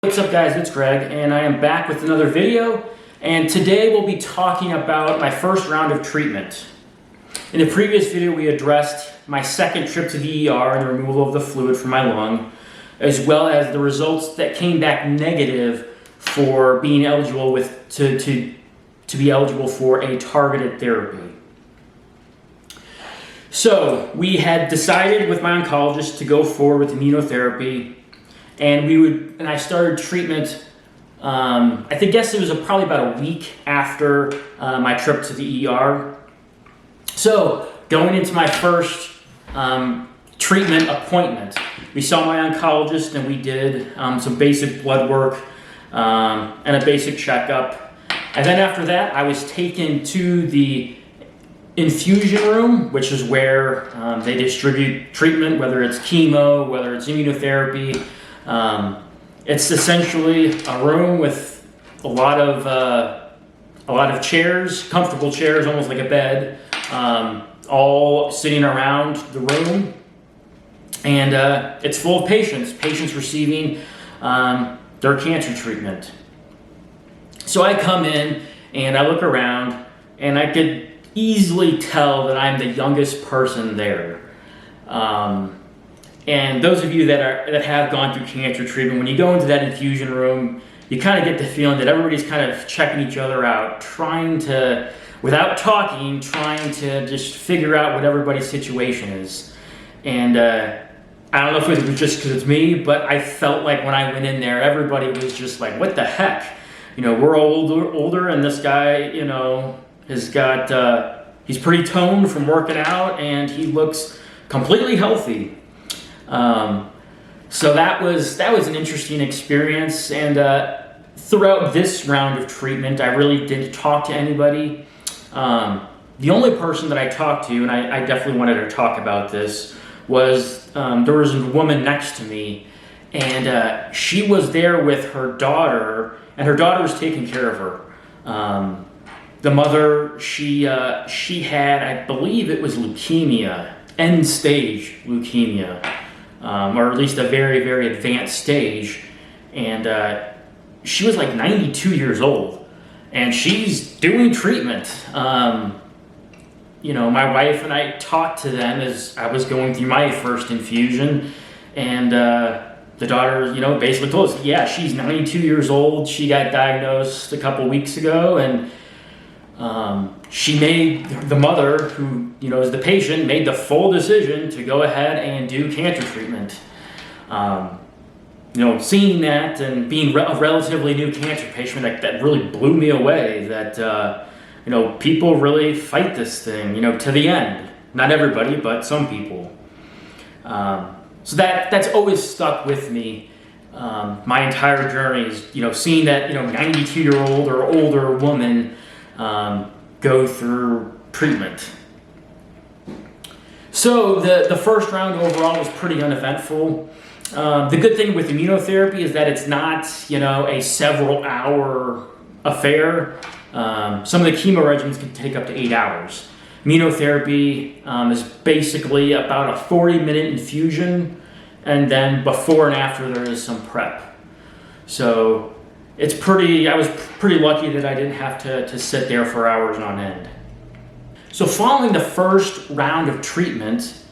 What's up guys, it's Greg and I am back with another video, and today we'll be talking about my first round of treatment. In the previous video we addressed my second trip to the ER and the removal of the fluid from my lung, as well as the results that came back negative for being eligible to be eligible for a targeted therapy. So we had decided with my oncologist to go forward with immunotherapy. And I started treatment, I guess it was probably about a week after my trip to the ER. So going into my first treatment appointment, we saw my oncologist and we did some basic blood work and a basic checkup. And then after that, I was taken to the Infusion Room, which is where they distribute treatment, whether it's chemo, whether it's immunotherapy. It's essentially a room with a lot of chairs, comfortable chairs, almost like a bed, all sitting around the room, and it's full of patients receiving their cancer treatment. So I come in and I look around and I could easily tell that I'm the youngest person there. And those of you that have gone through cancer treatment, when you go into that infusion room, you kind of get the feeling that everybody's kind of checking each other out, without talking, trying to just figure out what everybody's situation is. And I don't know if it was just because it's me, but I felt like when I went in there, everybody was just like, what the heck? You know, we're older, and this guy, you know, has got, he's pretty toned from working out, and he looks completely healthy. So that was an interesting experience, and throughout this round of treatment, I really didn't talk to anybody. The only person that I talked to, and I definitely wanted to talk about this, was there was a woman next to me, and she was there with her daughter, and her daughter was taking care of her. The mother, she had, I believe it was leukemia, end-stage leukemia. Or at least a very, very advanced stage, and she was like 92 years old, and she's doing treatment. You know, my wife and I talked to them as I was going through my first infusion, and the daughter, you know, basically told us, yeah, she's 92 years old, she got diagnosed a couple weeks ago, and she made, the mother, who, you know, is the patient, made the full decision to go ahead and do cancer treatment. You know, seeing that and being a relatively new cancer patient, that really blew me away, that, you know, people really fight this thing, you know, to the end. Not everybody, but some people. So that's always stuck with me my entire journey, is, you know, seeing that, you know, 92-year-old or older woman go through treatment. So the first round overall was pretty uneventful. The good thing with immunotherapy is that it's not, you know, a several-hour affair. Some of the chemo regimens can take up to 8 hours. Immunotherapy is basically about a 40-minute infusion, and then before and after there is some prep. So I was pretty lucky that I didn't have to sit there for hours on end. So following the first round of treatment,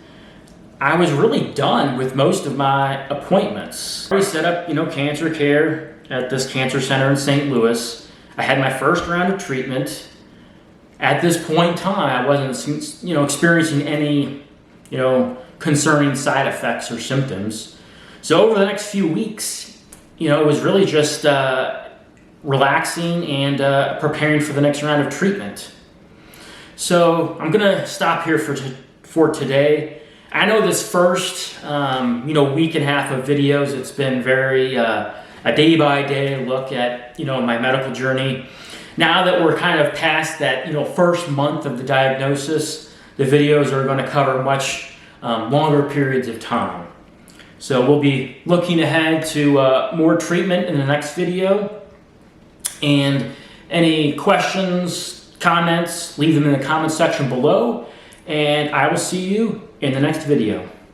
I was really done with most of my appointments. I set up, you know, cancer care at this cancer center in St. Louis. I had my first round of treatment. At this point in time, I wasn't, you know, experiencing any, you know, concerning side effects or symptoms. So over the next few weeks, you know, it was really just relaxing and preparing for the next round of treatment. So I'm gonna stop here for today. I know this first, you know, week and a half of videos, it's been very a day-by-day look at, you know, my medical journey. Now that we're kind of past that, you know, first month of the diagnosis, the videos are going to cover much longer periods of time. So we'll be looking ahead to more treatment in the next video. And any questions, comments, leave them in the comment section below. And I will see you in the next video.